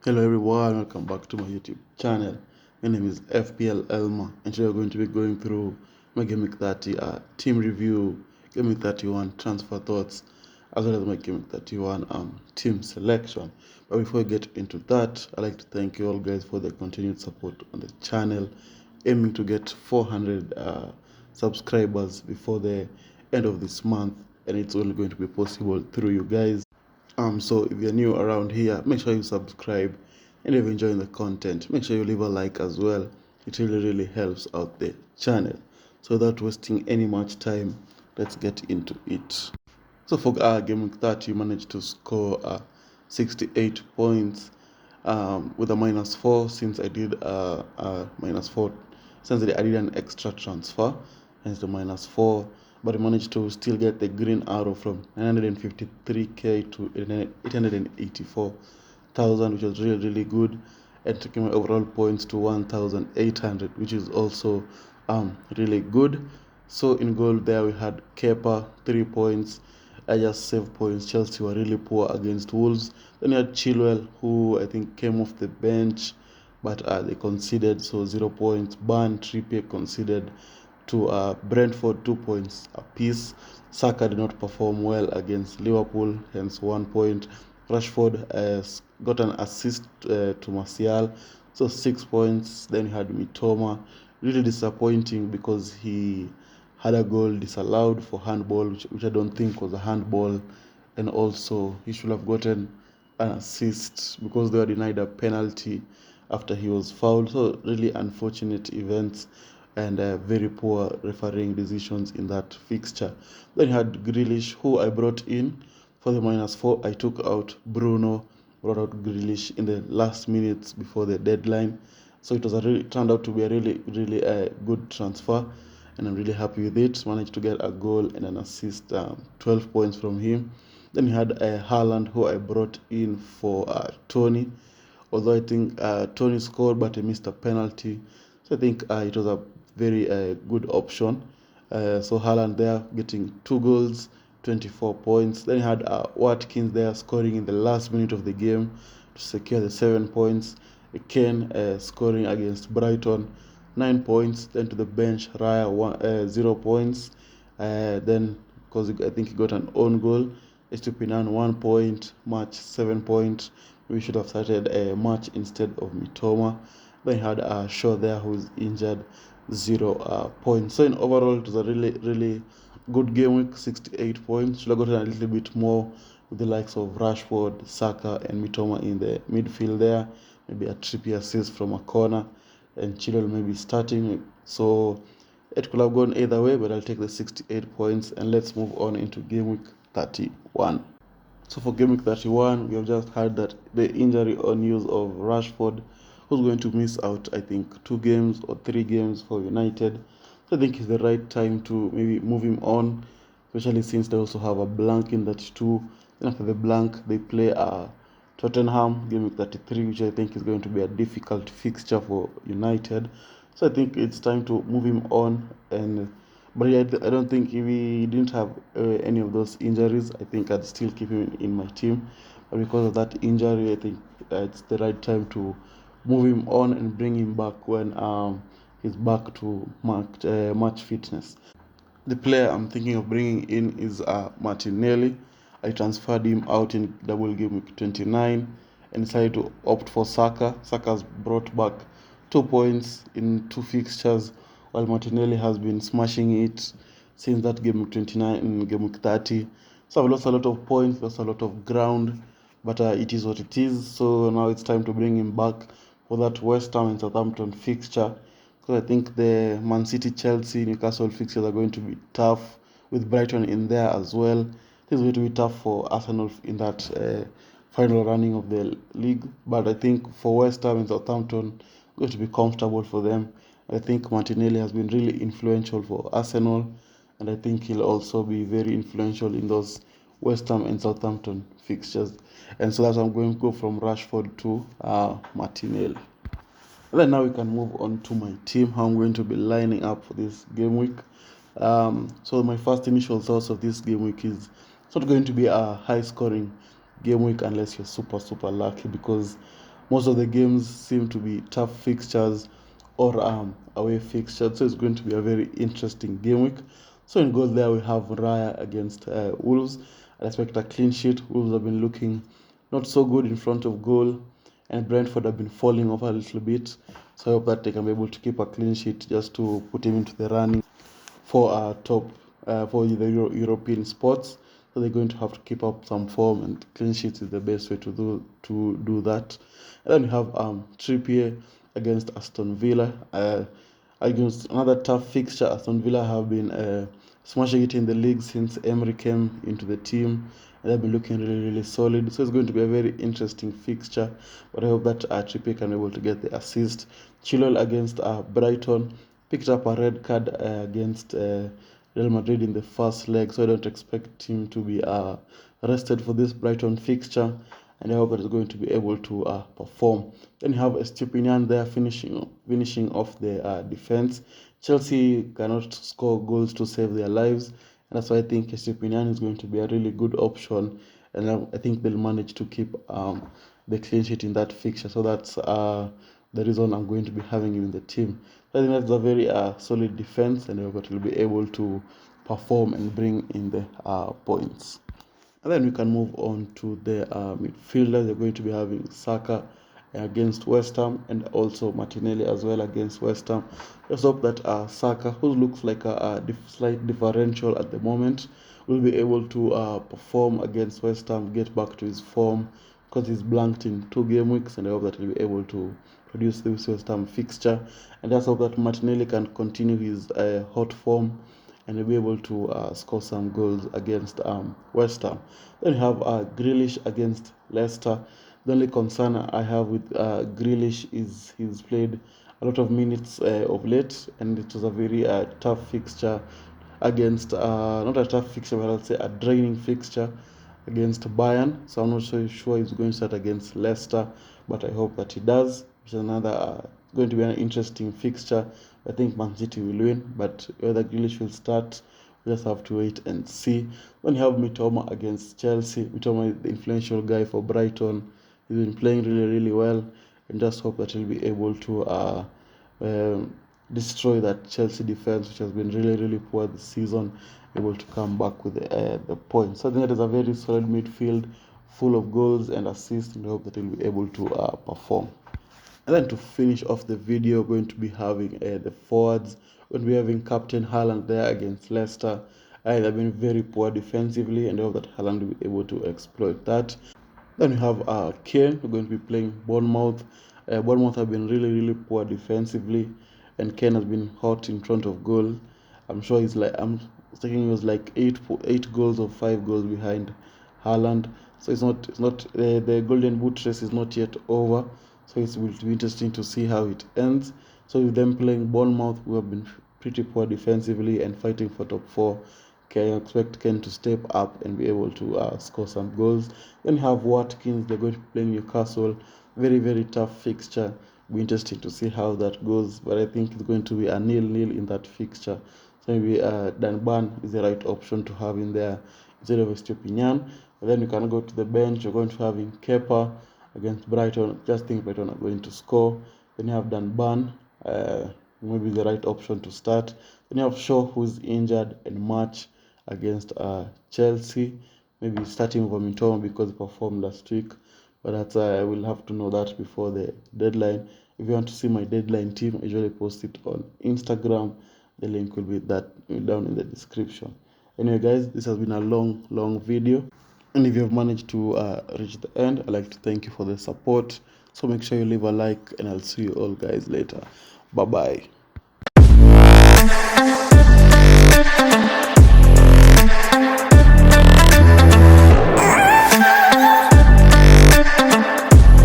Hello everyone, welcome back to my YouTube channel. My name is Fpl Elma, and today we're going to be going through my GW30 team review, GW31 transfer thoughts, as well as my GW31 team selection. But before we get into that, I'd like to thank you all guys for the continued support on the channel, aiming to get 400 subscribers before the end of this month, and it's only going to be possible through you guys. So if you're new around here, make sure you subscribe, and if you're enjoying the content, make sure you leave a like as well. It really helps out the channel. So without wasting any much time, let's get into it. So for Game30, you managed to score 68 points with a -4, since I did -4, since I did an extra transfer, hence the -4. But I managed to still get the green arrow from 953k to 884,000, which was really good, and taking my overall points to 1,800, which is also really good. So in goal there we had Kepa 3 points. I just saved points. Chelsea were really poor against Wolves. Then you had Chilwell, who I think came off the bench, but they conceded, so 0 points. Ban Trippier conceded to Brentford, 2 points apiece. Saka did not perform well against Liverpool, hence 1 point. Rashford got an assist to Martial, so 6 points. Then you had Mitoma, really disappointing because he had a goal disallowed for handball, which I don't think was a handball, and also he should have gotten an assist because they were denied a penalty after he was fouled. So really unfortunate events and very poor refereeing decisions in that fixture. Then you had Grealish, who I brought in for the -4. I took out Bruno, brought out Grealish in the last minutes before the deadline. So it turned out to be a really good transfer, and I'm really happy with it. Managed to get a goal and an assist, 12 points from him. Then you had Haaland, who I brought in for Tony, although I think Tony scored, but he missed a penalty. So I think it was a very good option. So Haaland there getting 2 goals, 24 points. Then you had Watkins there scoring in the last minute of the game to secure the 7 points. Kane scoring against Brighton, 9 points. Then to the bench, Raya 0 points. Then because I think he got an own goal. Estupinan 1 point, Match 7 points. We should have started a match instead of Mitoma. Then had Shaw there, who's injured, 0 points. So in overall, it was a really good game week. 68 points. Should have gotten a little bit more with the likes of Rashford, Saka, and Mitoma in the midfield there. Maybe a Trippier assist from a corner, and Chilwell maybe starting. So it could have gone either way, but I'll take the 68 points, and let's move on into game week 31. So for game week 31, we have just heard that the injury or news of Rashford, who's going to miss out, I think, 2 games or 3 games for United. So I think it's the right time to maybe move him on, especially since they also have a blank in that too. Then after the blank, they play Tottenham, game week 33, which I think is going to be a difficult fixture for United. So I think it's time to move him on. But I don't think if he didn't have any of those injuries, I think I'd still keep him in my team. But because of that injury, I think it's the right time to move him on and bring him back when he's back to match fitness. The player I'm thinking of bringing in is Martinelli. I transferred him out in double game week 29 and decided to opt for Saka. Saka's brought back 2 points in 2 fixtures, while Martinelli has been smashing it since that game week 29 and game week 30. So I've lost a lot of points, lost a lot of ground, but it is what it is. So now it's time to bring him back for that West Ham and Southampton fixture, because I think the Man City, Chelsea, Newcastle fixtures are going to be tough, with Brighton in there as well. It's going to be tough for Arsenal in that final running of the league. But I think for West Ham and Southampton, it's going to be comfortable for them. I think Martinelli has been really influential for Arsenal, and I think he'll also be very influential in those West Ham and Southampton fixtures. And so that's why I'm going to go from Rashford to Martinelli. And then now we can move on to my team, how I'm going to be lining up for this game week. So my first initial thoughts of this game week is it's not going to be a high scoring game week unless you're super lucky, because most of the games seem to be tough fixtures or away fixtures, so it's going to be a very interesting game week. So in goal there we have Raya against Wolves. I expect a clean sheet. Wolves have been looking not so good in front of goal, and Brentford have been falling off a little bit. So I hope that they can be able to keep a clean sheet just to put him into the running for top for the European spots. So they're going to have to keep up some form, and clean sheets is the best way to do that. And then we have Trippier against Aston Villa. Against another tough fixture. Aston Villa have been smashing it in the league since Emery came into the team, and they've been looking really solid. So it's going to be a very interesting fixture, but I hope that Trippier can be able to get the assist. Chilwell against Brighton picked up a red card against Real Madrid in the first leg, so I don't expect him to be rested for this Brighton fixture, and I hope that he's going to be able to perform. Then you have Estupinian there finishing off the defense. Chelsea cannot score goals to save their lives, and that's why I think Estupinian is going to be a really good option, and I think they'll manage to keep the clean sheet in that fixture. So that's the reason I'm going to be having him in the team. I think that's a very solid defense, and I hope that he'll be able to perform and bring in the points. And then we can move on to the midfielders. They're going to be having Saka against West Ham, and also Martinelli as well against West Ham. Let's hope that Saka, who looks like a slight differential at the moment, will be able to perform against West Ham, get back to his form, because he's blanked in 2 game weeks, and I hope that he'll be able to produce this West Ham fixture. And let's hope that Martinelli can continue his hot form and he'll be able to score some goals against West Ham. Then you have Grealish against Leicester. The only concern I have with Grealish is he's played a lot of minutes of late, and it was a very tough fixture against, not a tough fixture, but I'll say a draining fixture against Bayern. So I'm not so sure he's going to start against Leicester, but I hope that he does. Which is another going to be an interesting fixture. I think Man City will win, but whether Grealish will start, we just have to wait and see. Then you have Mitoma against Chelsea. Mitoma is the influential guy for Brighton. He's been playing really well, and just hope that he'll be able to destroy that Chelsea defense, which has been really poor this season, able to come back with the points. So I think that is a very solid midfield, full of goals and assists, and I hope that he'll be able to perform. And then to finish off the video, we're going to be having the forwards. We're going to be having Captain Haaland there against Leicester. They've been very poor defensively, and I hope that Haaland will be able to exploit that. Then we have Kane. We're going to be playing Bournemouth. Bournemouth have been really poor defensively, and Kane has been hot in front of goal. I'm sure I'm thinking he was like 8 goals or 5 goals behind Haaland. So it's not the Golden Boot race is not yet over. So it will be interesting to see how it ends. So with them playing Bournemouth, who have been pretty poor defensively and fighting for top 4, I expect Ken to step up and be able to score some goals. Then you have Watkins. They're going to play Newcastle. Very tough fixture. Be interesting to see how that goes. But I think it's going to be a 0-0 in that fixture. So maybe Dan Burn is the right option to have in there instead of Estupinian. But then you can go to the bench. You're going to have in Kepa against Brighton. Just think Brighton are going to score. Then you have Dan Burn, maybe the right option to start. Then you have Shaw, who's injured and much against Chelsea. Maybe starting over Mitoma because he performed last week. But that's I will have to know that before the deadline. If you want to see my deadline team, I usually post it on Instagram. The link will be down in the description. Anyway, guys, this has been a long video. And if you have managed to reach the end, I'd like to thank you for the support. So make sure you leave a like, and I'll see you all guys later. Bye bye.